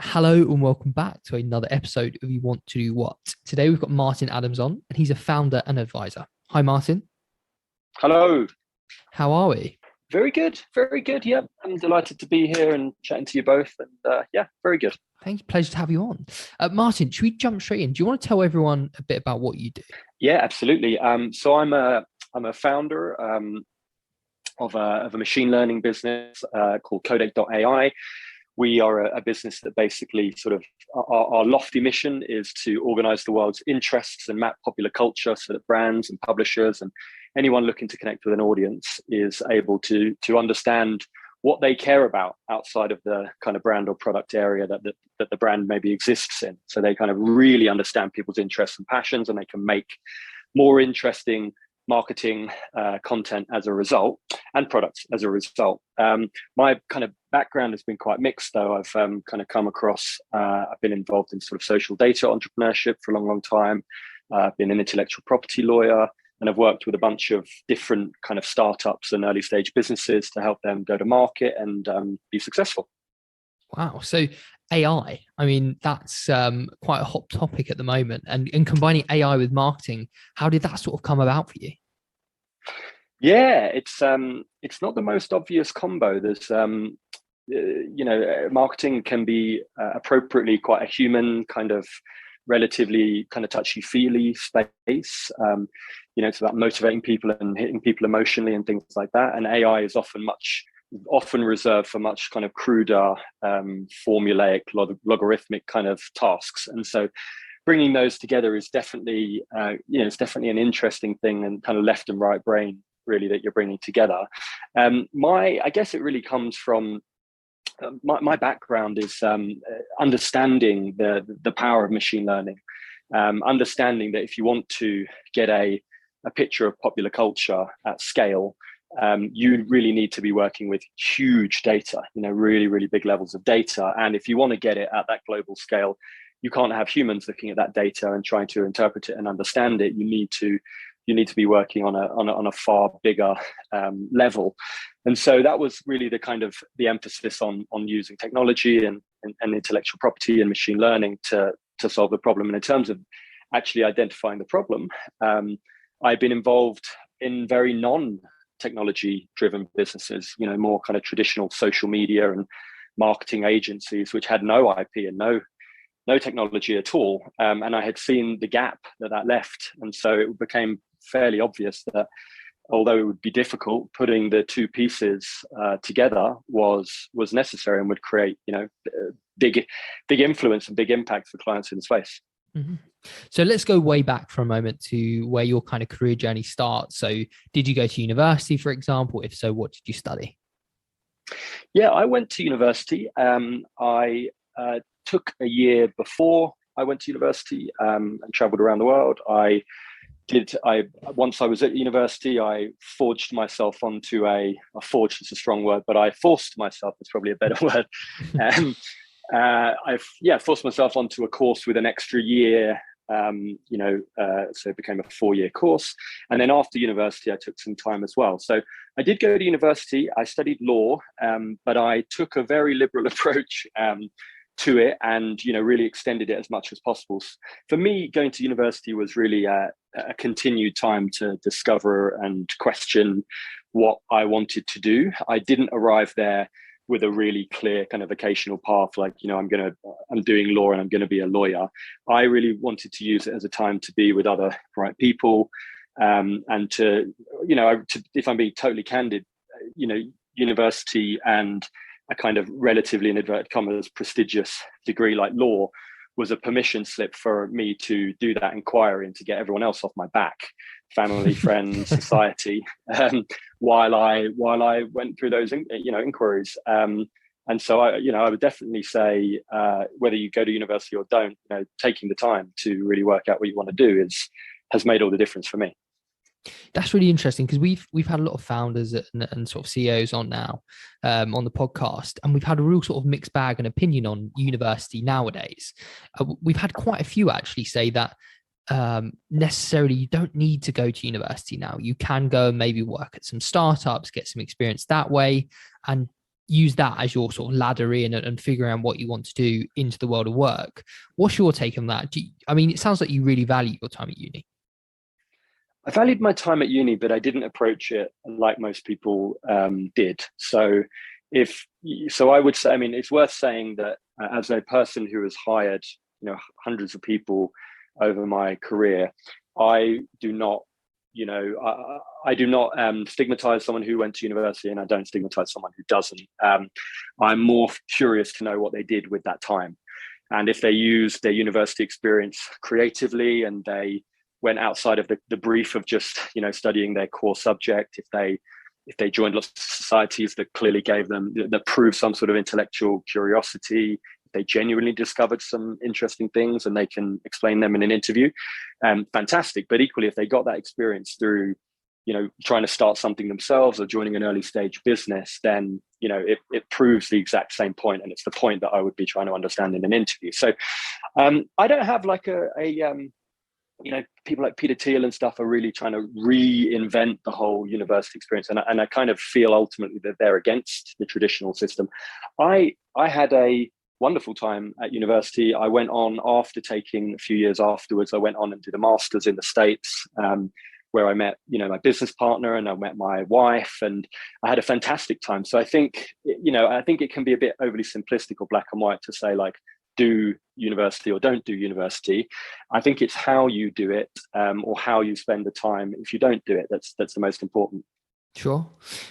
Hello and welcome back to another episode of You Want to Do What. Today we've got Martin Adams on, and he's a founder and advisor. Hi, Martin. Hello. How are we? Very good. Very good. Yeah, I'm delighted to be here and chatting to you both. And yeah, very good. Thanks. Pleasure to have you on. Martin, should we jump straight in? Do you want to tell everyone a bit about what you do? Yeah, absolutely. So I'm a founder of a machine learning business called Codec.ai. We are a business that basically sort of our lofty mission is to organize the world's interests and map popular culture so that brands and publishers and anyone looking to connect with an audience is able to understand what they care about outside of the kind of brand or product area that the brand maybe exists in. So they kind of really understand people's interests and passions, and they can make more interesting marketing content as a result, and products as a result. My kind of background has been quite mixed, though. I've kind of come across, I've been involved in sort of social data entrepreneurship for a long, long time. I've been an intellectual property lawyer, and I've worked with a bunch of different kind of startups and early stage businesses to help them go to market and be successful. Wow. So I mean, that's quite a hot topic at the moment. And combining AI with marketing, how did that sort of come about for you? Yeah, it's not the most obvious combo. There's marketing can be appropriately quite a human kind of relatively kind of touchy-feely space. It's about motivating people and hitting people emotionally and things like that. And AI is often reserved for much kind of cruder, formulaic, logarithmic kind of tasks. And so bringing those together is definitely, it's definitely an interesting thing, and kind of left and right brain really that you're bringing together. I guess it really comes from my background is understanding the power of machine learning, understanding that if you want to get a picture of popular culture at scale, you really need to be working with huge data, really, really big levels of data. And if you want to get it at that global scale, you can't have humans looking at that data and trying to interpret it and understand it. You need to be working on a far bigger level. And so that was really the kind of the emphasis on using technology and intellectual property and machine learning to solve the problem. And in terms of actually identifying the problem, I've been involved in very non-technology driven businesses, more kind of traditional social media and marketing agencies, which had no IP and no technology at all. And I had seen the gap that left. And so it became fairly obvious that although it would be difficult, putting the two pieces together was necessary and would create, big influence and big impact for clients in the space. Mm-hmm. So let's go way back for a moment to where your kind of career journey starts. So did you go to university, for example? If so, what did you study? Yeah, I went to university. I took a year before I went to university and traveled around the world. Once I was at university, I forged myself onto forged is a strong word, but I forced myself, it's probably a better word. I forced myself onto a course with an extra year, so it became a 4-year course. And then after university, I took some time as well. So I did go to university. I studied law, but I took a very liberal approach to it, and really extended it as much as possible. For me, going to university was really a continued time to discover and question what I wanted to do. I didn't arrive there with a really clear kind of vocational path, like I'm doing law and I'm going to be a lawyer. I really wanted to use it as a time to be with other bright people, and to if I'm being totally candid, university and a kind of relatively, in inverted commas, prestigious degree like law was a permission slip for me to do that inquiry and to get everyone else off my back, family, friends, society, while I went through those inquiries. And so I would definitely say whether you go to university or don't, taking the time to really work out what you want to do has made all the difference for me. That's really interesting because we've had a lot of founders and sort of CEOs on now on the podcast, and we've had a real sort of mixed bag and opinion on university nowadays. We've had quite a few actually say that necessarily you don't need to go to university now. You can go and maybe work at some startups, get some experience that way, and use that as your sort of ladder in and figuring out what you want to do into the world of work. What's your take on that? I mean, it sounds like you really value your time at uni. I valued my time at uni, but I didn't approach it like most people did. So I would say, I mean, it's worth saying that as a person who has hired, hundreds of people over my career, I do not, I do not stigmatize someone who went to university, and I don't stigmatize someone who doesn't. I'm more curious to know what they did with that time, and if they used their university experience creatively and they went outside of the brief of just studying their core subject, if they joined lots of societies that clearly gave them, that proved some sort of intellectual curiosity, if they genuinely discovered some interesting things and they can explain them in an interview, fantastic. But equally, if they got that experience through trying to start something themselves or joining an early stage business, then it proves the exact same point, and it's the point that I would be trying to understand in an interview. So I don't have like a people like Peter Thiel and stuff are really trying to reinvent the whole university experience. And I kind of feel ultimately that they're against the traditional system. I had a wonderful time at university. I went on, after taking a few years afterwards, I went on and did a master's in the States, where I met, my business partner, and I met my wife, and I had a fantastic time. So I think it can be a bit overly simplistic or black and white to say like, do university or don't do university. I think it's how you do it, or how you spend the time. If you don't do it, that's the most important. Sure.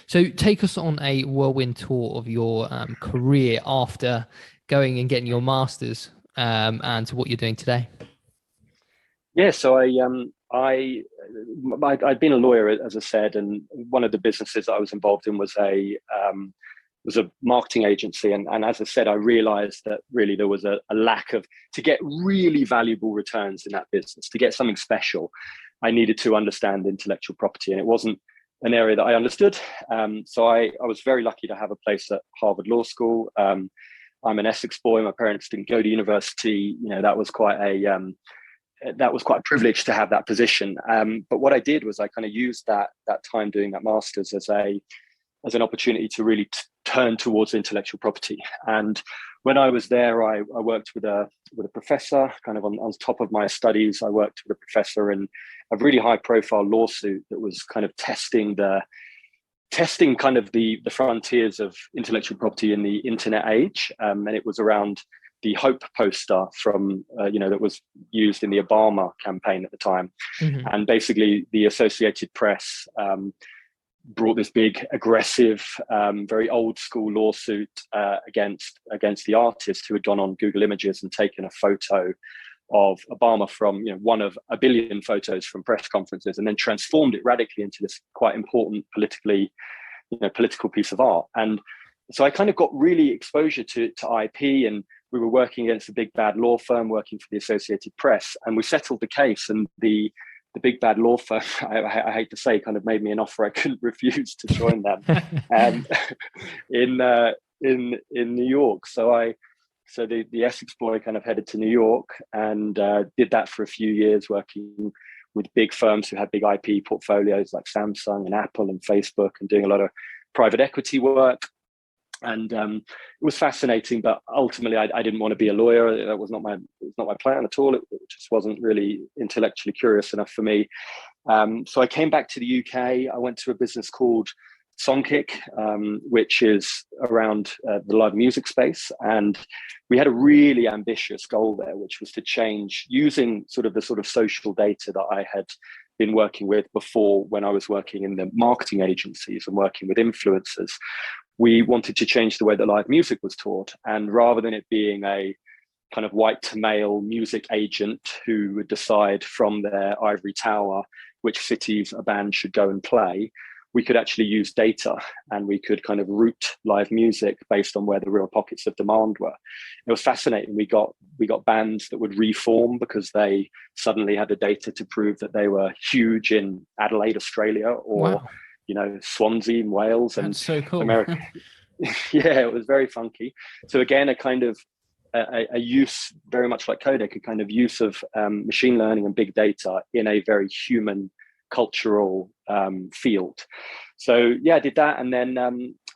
So take us on a whirlwind tour of your career after going and getting your master's, and to what you're doing today. Yeah, so I'd been a lawyer, as I said, and one of the businesses that I was involved in was a marketing agency. And as I said, I realized that really there was a lack of, to get really valuable returns in that business, to get something special, I needed to understand intellectual property. And it wasn't an area that I understood. So I was very lucky to have a place at Harvard Law School. I'm an Essex boy. My parents didn't go to university. That was quite a privilege to have that position. But what I did was I kind of used that time doing that master's as an opportunity to really turn towards intellectual property. And when I was there, I worked with a professor, kind of on top of my studies. I worked with a professor in a really high profile lawsuit that was kind of testing kind of the frontiers of intellectual property in the internet age. And it was around the Hope poster from, that was used in the Obama campaign at the time. Mm-hmm. And basically the Associated Press brought this big, aggressive, very old school lawsuit against the artist who had gone on Google Images and taken a photo of Obama from one of a billion photos from press conferences, and then transformed it radically into this quite important political piece of art. And so I kind of got really exposure to IP, and we were working against a big bad law firm working for the Associated Press, and we settled the case. And the big bad law firm, I hate to say, kind of made me an offer I couldn't refuse to join them in New York. So the Essex boy kind of headed to New York and did that for a few years, working with big firms who had big IP portfolios like Samsung and Apple and Facebook, and doing a lot of private equity work. And it was fascinating, but ultimately I didn't want to be a lawyer. That was not my plan at all. It just wasn't really intellectually curious enough for me. So I came back to the UK. I went to a business called Songkick, which is around the live music space. And we had a really ambitious goal there, which was to change using the sort of social data that I had been working with before when I was working in the marketing agencies and working with influencers. We wanted to change the way that live music was taught. And rather than it being a kind of white male music agent who would decide from their ivory tower which cities a band should go and play, we could actually use data, and we could kind of route live music based on where the real pockets of demand were. It was fascinating. We got bands that would reform because they suddenly had the data to prove that they were huge in Adelaide, Australia, or wow, Swansea in Wales. That's and so cool. America. Yeah, it was very funky. So again, a kind of a use, very much like Codec, a kind of use of machine learning and big data in a very human cultural field. So yeah, I did that, and then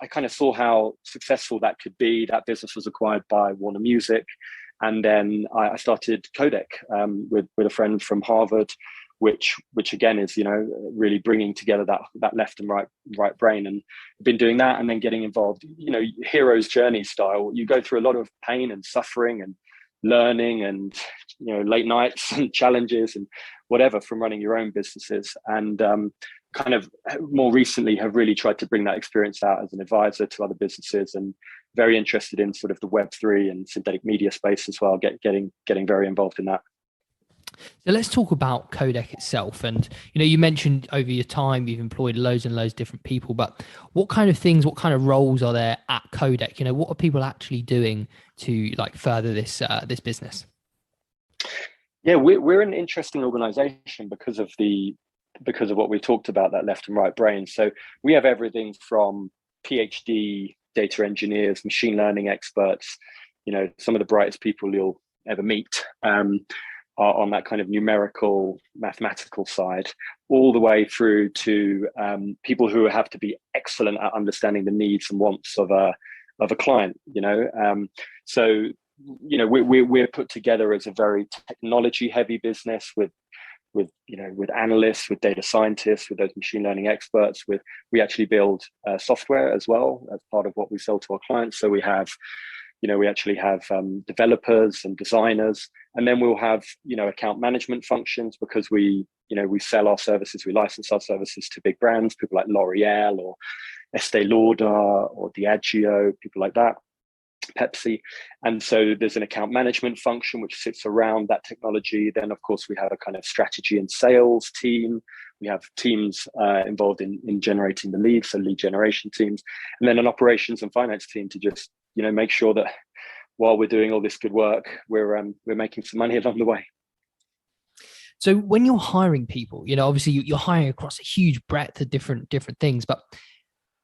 I kind of saw how successful that could be. That business was acquired by Warner Music, and then I started Codec with a friend from Harvard, which again is, you know, really bringing together that left and right brain, and been doing that, and then getting involved, you know, hero's journey style. You go through a lot of pain and suffering and learning, and, you know, late nights and challenges and whatever from running your own businesses, and kind of more recently have really tried to bring that experience out as an advisor to other businesses, and very interested in sort of the Web3 and synthetic media space as well, getting very involved in that. So let's talk about Codec itself. And, you know, you mentioned over your time, you've employed loads and loads of different people, but what kind of things, what kind of roles are there at Codec? You know, what are people actually doing to like further this business? Yeah, we're an interesting organization because of what we talked about, that left and right brain. So we have everything from PhD data engineers, machine learning experts, you know, some of the brightest people you'll ever meet, are on that kind of numerical, mathematical side, all the way through to people who have to be excellent at understanding the needs and wants of a client. You know, so you know, we're put together as a very technology heavy business with analysts, with data scientists, with those machine learning experts. We actually build software as well as part of what we sell to our clients. So we actually have developers and designers, and then we'll have, you know, account management functions, because we sell our services, we license our services to big brands, people like L'Oreal or Estee Lauder or Diageo, people like that, Pepsi. And so there's an account management function which sits around that technology. Then of course we have a kind of strategy and sales team. We have teams involved in generating the leads, so lead generation teams, and then an operations and finance team to just, you know, make sure that while we're doing all this good work, we're making some money along the way. So when you're hiring people, you know, obviously you're hiring across a huge breadth of different things, but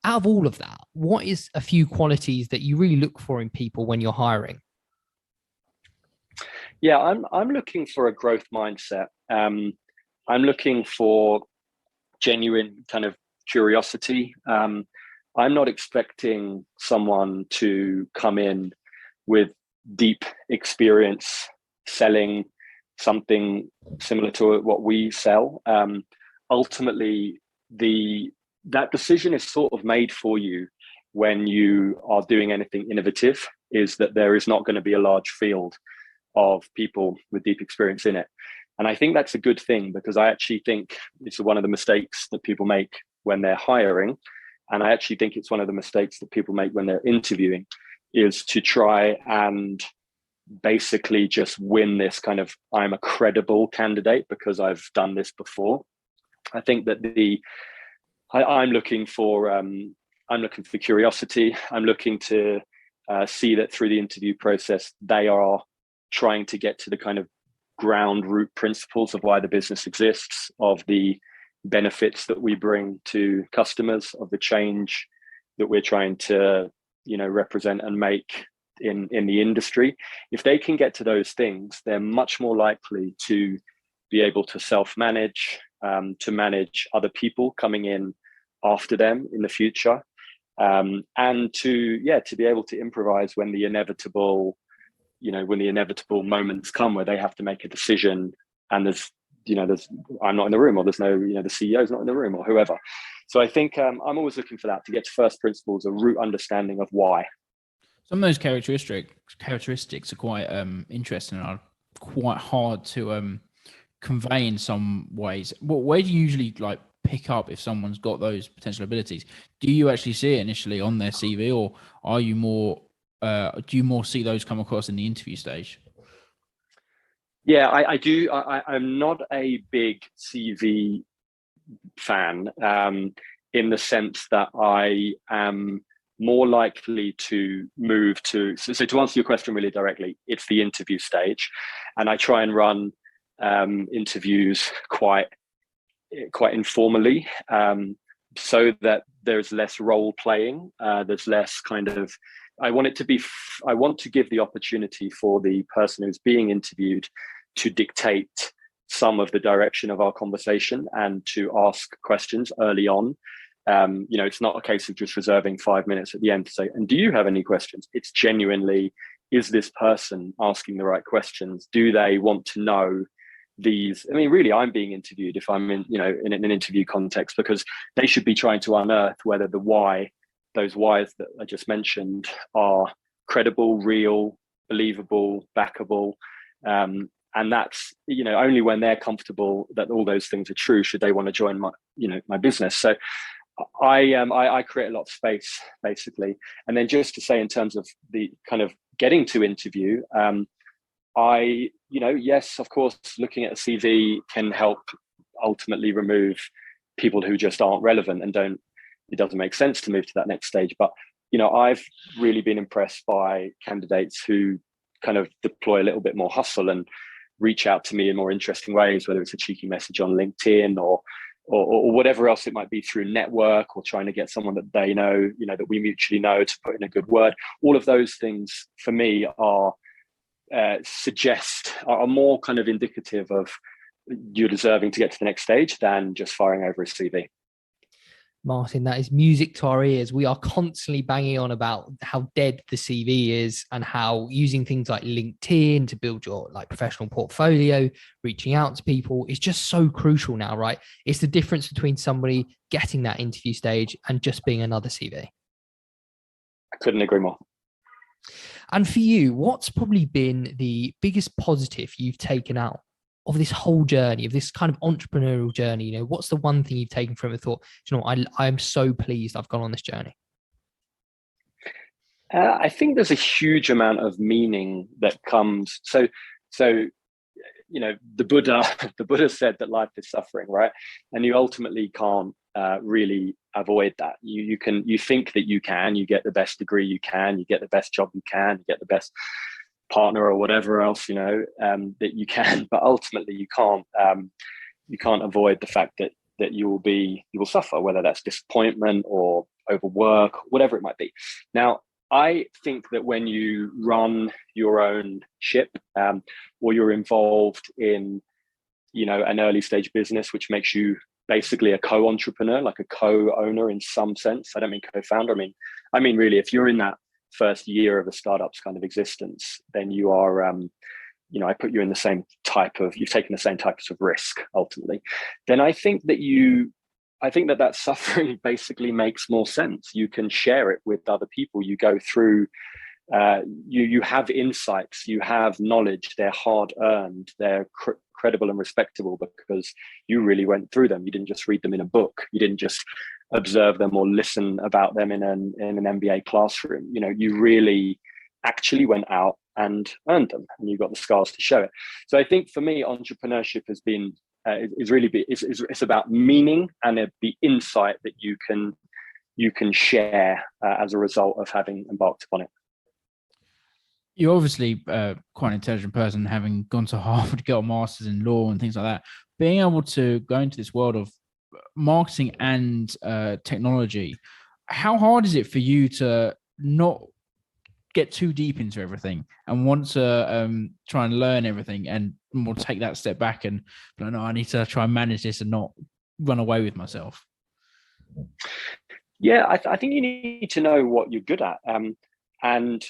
out of all of that, what is a few qualities that you really look for in people when you're hiring? Yeah, I'm looking for a growth mindset. I'm looking for genuine kind of curiosity. I'm not expecting someone to come in with deep experience selling something similar to what we sell. Ultimately, that decision is sort of made for you when you are doing anything innovative, is that there is not going to be a large field of people with deep experience in it. And I think that's a good thing, because I actually think it's one of the mistakes that people make when they're hiring. And I actually think it's one of the mistakes that people make when they're interviewing, is to try and basically just win this kind of, I'm a credible candidate because I've done this before. I think that I'm looking for curiosity. I'm looking to see that through the interview process, they are trying to get to the kind of ground root principles of why the business exists, of the benefits that we bring to customers, of the change that we're trying to, you know, represent and make in the industry. If they can get to those things, they're much more likely to be able to self-manage, to manage other people coming in after them in the future, and to be able to improvise when the inevitable moments come where they have to make a decision, and I'm not in the room, or there's no, you know, the CEO's not in the room, or whoever. So I think I'm always looking for that, to get to first principles, a root understanding of why. Some of those characteristics are quite interesting and are quite hard to convey in some ways. Where do you usually like pick up if someone's got those potential abilities? Do you actually see it initially on their CV, or are you more do you more see those come across in the interview stage? Yeah, I do. I'm not a big CV fan, in the sense that I am more likely to move to. So to answer your question really directly, it's the interview stage, and I try and run interviews quite informally, so that there's less role playing. There's less kind of. I want to give the opportunity for the person who's being interviewed to dictate some of the direction of our conversation and to ask questions early on. It's not a case of just reserving 5 minutes at the end to say, and do you have any questions? It's genuinely, is this person asking the right questions? Do they want to know these? I mean, really, I'm being interviewed if I'm in an interview context, because they should be trying to unearth whether those whys that I just mentioned are credible, real, believable, backable. And that's, only when they're comfortable that all those things are true should they want to join my business. So I create a lot of space, basically. And then just to say, in terms of the kind of getting to interview, yes, of course, looking at a CV can help ultimately remove people who just aren't relevant and it doesn't make sense to move to that next stage. But, I've really been impressed by candidates who kind of deploy a little bit more hustle and reach out to me in more interesting ways, whether it's a cheeky message on LinkedIn or whatever else it might be, through network, or trying to get someone that they know, that we mutually know, to put in a good word. All of those things for me are more kind of indicative of you're deserving to get to the next stage than just firing over a CV. Martin, that is music to our ears. We are constantly banging on about how dead the CV is, and how using things like LinkedIn to build your professional portfolio, reaching out to people is just so crucial now, right? It's the difference between somebody getting that interview stage and just being another CV. I couldn't agree more. And for you, what's probably been the biggest positive you've taken out of this whole journey, of this kind of entrepreneurial journey? What's the one thing you've taken from it and thought, I'm so pleased I've gone on this journey? I think there's a huge amount of meaning that comes. So the Buddha said that life is suffering, right? And you ultimately can't really avoid that. You think that you get the best degree you can, you get the best job you can, you get the best partner or whatever else that you can, but ultimately you can't avoid the fact that you will suffer, whether that's disappointment or overwork, whatever it might be. Now, I think that when you run your own ship, or you're involved in an early stage business, which makes you basically a co-entrepreneur, like a co-owner in some sense. I don't mean co-founder. I mean really, if you're in that first year of a startup's kind of existence, then you are, I put you in the same type of, you've taken the same types of risk ultimately. Then I think that suffering basically makes more sense. You can share it with other people. You go through, you have insights, you have knowledge. They're hard earned. They're credible and respectable because you really went through them. You didn't just read them in a book. You didn't just observe them or listen about them in an MBA classroom. You really actually went out and earned them, and you got the scars to show it. So I think for me, entrepreneurship has been it's about meaning and the insight that you can share as a result of having embarked upon it. You're obviously quite an intelligent person, having gone to Harvard to get a master's in law and things like that. Being able to go into this world of marketing and technology, how hard is it for you to not get too deep into everything and want to try and learn everything, and more take that step back and no, I need to try and manage this and not run away with myself? Yeah, I think you need to know what you're good at, and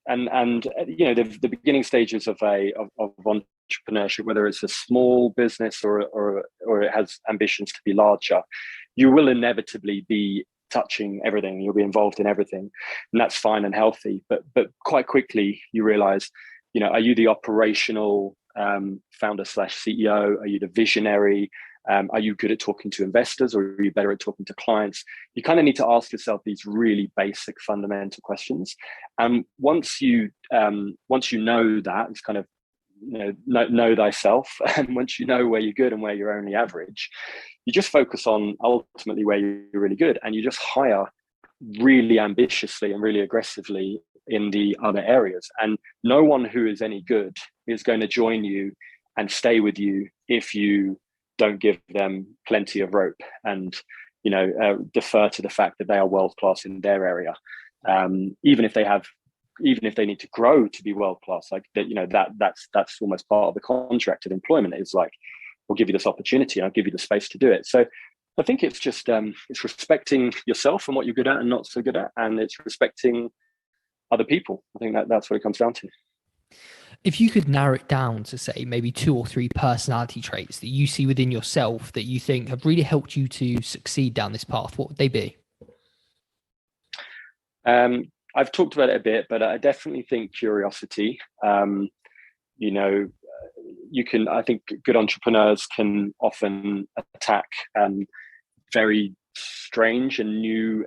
the beginning stages of entrepreneurship, whether it's a small business or it has ambitions to be larger, you will inevitably be touching everything. You'll be involved in everything, and that's fine and healthy. But quite quickly you realize, are you the operational founder / CEO? Are you the visionary? Are you good at talking to investors, or are you better at talking to clients? You kind of need to ask yourself these really basic fundamental questions. And once you know that, it's kind of know thyself. And once you know where you're good and where you're only average, you just focus on ultimately where you're really good, and you just hire really ambitiously and really aggressively in the other areas. And no one who is any good is going to join you and stay with you if you don't give them plenty of rope and defer to the fact that they are world class in their area, even if they need to grow to be world class. Like that, that's almost part of the contract of employment. Is like, or give you this opportunity, and I'll give you the space to do it. So I think it's just it's respecting yourself and what you're good at and not so good at, and it's respecting other people. I think that's what it comes down to. If you could narrow it down to say maybe 2 or 3 personality traits that you see within yourself that you think have really helped you to succeed down this path, what would they be? I've talked about it a bit, but I definitely think curiosity. You know, I think good entrepreneurs can often attack very strange and new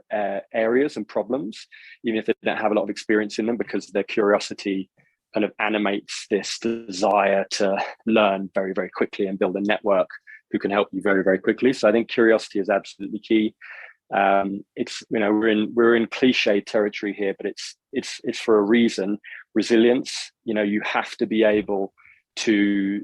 areas and problems, even if they don't have a lot of experience in them, because their curiosity kind of animates this desire to learn very, very quickly and build a network who can help you very, very quickly. So I think curiosity is absolutely key. It's, you know, we're in cliche territory here, but it's for a reason. Resilience, you know, you have to be able to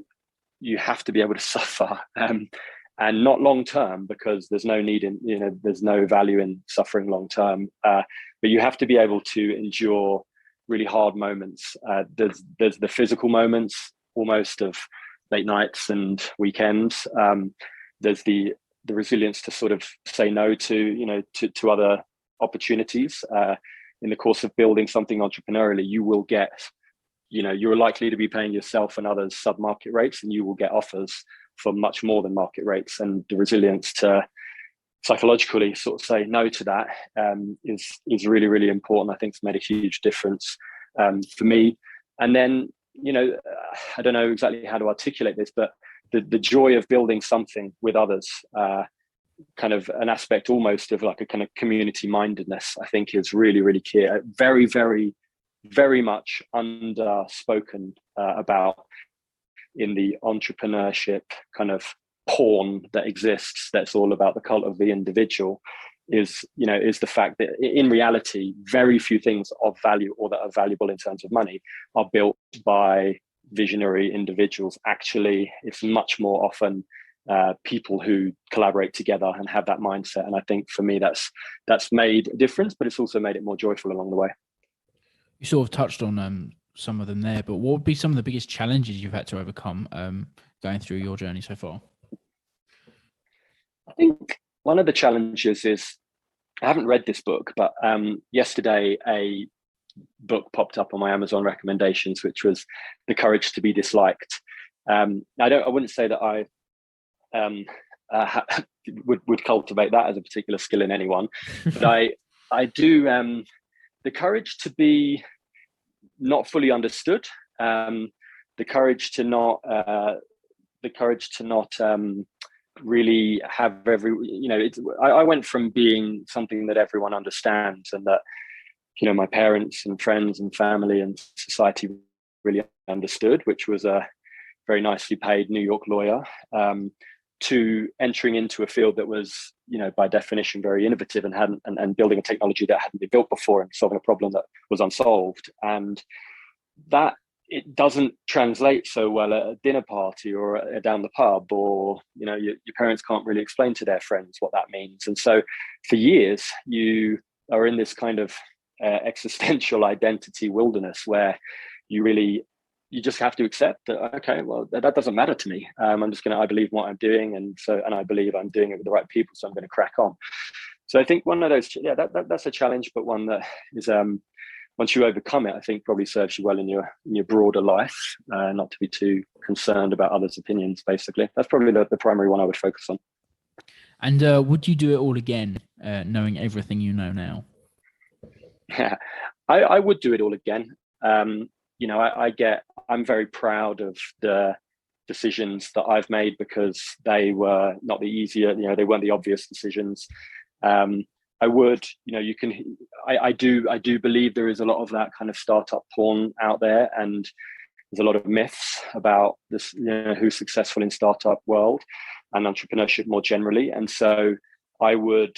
suffer, and not long term, because there's no need in, you know, there's no value in suffering long term. But you have to be able to endure really hard moments. There's the physical moments, almost, of late nights and weekends. There's the resilience to sort of say no to, you know, to other opportunities. In the course of building something entrepreneurially, you will get, you know, you're likely to be paying yourself and others sub-market rates, and you will get offers for much more than market rates. And the resilience to psychologically sort of say no to that is really, really important. I think it's made a huge difference for me. And then, you know, I don't know exactly how to articulate this, but the joy of building something with others, kind of an aspect almost of like a kind of community mindedness, I think is really, really key. Very, very, very much underspoken about in the entrepreneurship kind of porn that exists, that's all about the cult of the individual, is the fact that in reality, very few things of value or that are valuable in terms of money are built by visionary individuals. Actually, it's much more often people who collaborate together and have that mindset. And I think for me, that's made a difference, but it's also made it more joyful along the way. You sort of touched on some of them there, but what would be some of the biggest challenges you've had to overcome going through your journey so far? I think one of the challenges is, I haven't read this book, but yesterday a book popped up on my Amazon recommendations, which was The Courage to be Disliked. I wouldn't say that I would cultivate that as a particular skill in anyone, but I do, the courage to be not fully understood, the courage to not really have I went from being something that everyone understands and that, you know, my parents and friends and family and society really understood, which was a very nicely paid New York lawyer, to entering into a field that was, you know, by definition very innovative and building a technology that hadn't been built before and solving a problem that was unsolved. And that, it doesn't translate so well at a dinner party or down the pub, or, you know, your parents can't really explain to their friends what that means. And so for years, you are in this kind of existential identity wilderness where you just have to accept that, okay, well, that doesn't matter to me. I believe in what I'm doing. And I believe I'm doing it with the right people. So I'm going to crack on. So I think one of those, that's a challenge, but one that is, once you overcome it, I think probably serves you well in your broader life, not to be too concerned about others' opinions, basically. That's probably the primary one I would focus on. And would you do it all again, knowing everything you know now? Yeah, I would do it all again. You know, I'm very proud of the decisions that I've made, because they were not the easier, you know, they weren't the obvious decisions. I would, you know, I do believe there is a lot of that kind of startup porn out there, and there's a lot of myths about this, you know, who's successful in startup world and entrepreneurship more generally. And so I would,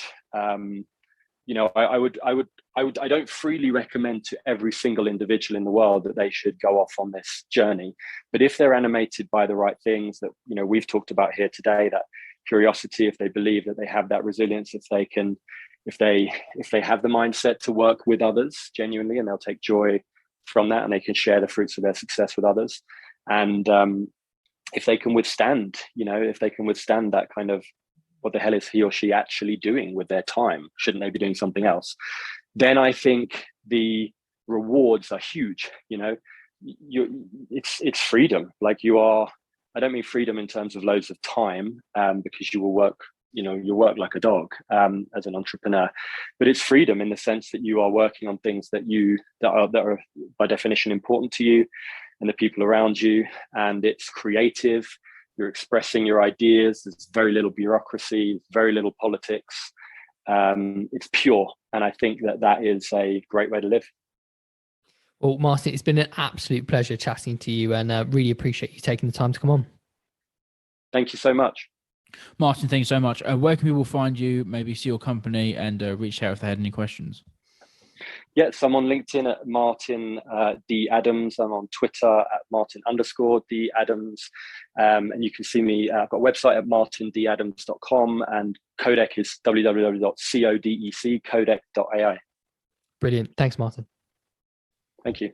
you know, I don't freely recommend to every single individual in the world that they should go off on this journey. But if they're animated by the right things that, you know, we've talked about here today, that curiosity, if they believe that they have that resilience, if they have the mindset to work with others genuinely, and they'll take joy from that, and they can share the fruits of their success with others. And if they can withstand, if they can withstand that kind of, what the hell is he or she actually doing with their time? Shouldn't they be doing something else? Then I think the rewards are huge. It's freedom. Like I don't mean freedom in terms of loads of time, because you will work, you work like a dog as an entrepreneur, but it's freedom in the sense that you are working on things that are by definition important to you and the people around you, and it's creative. You're expressing your ideas. There's very little bureaucracy, very little politics. It's pure, and I think that is a great way to live. Well, Martin, it's been an absolute pleasure chatting to you, and really appreciate you taking the time to come on. Thank you so much. Martin, thank you so much. Where can people find you, maybe see your company, and reach out if they had any questions? Yes, I'm on LinkedIn at Martin D. Adams. I'm on Twitter at Martin_D. Adams. And you can see me, I've got a website at martindadams.com, and Codec is www.codec.ai. Brilliant. Thanks, Martin. Thank you.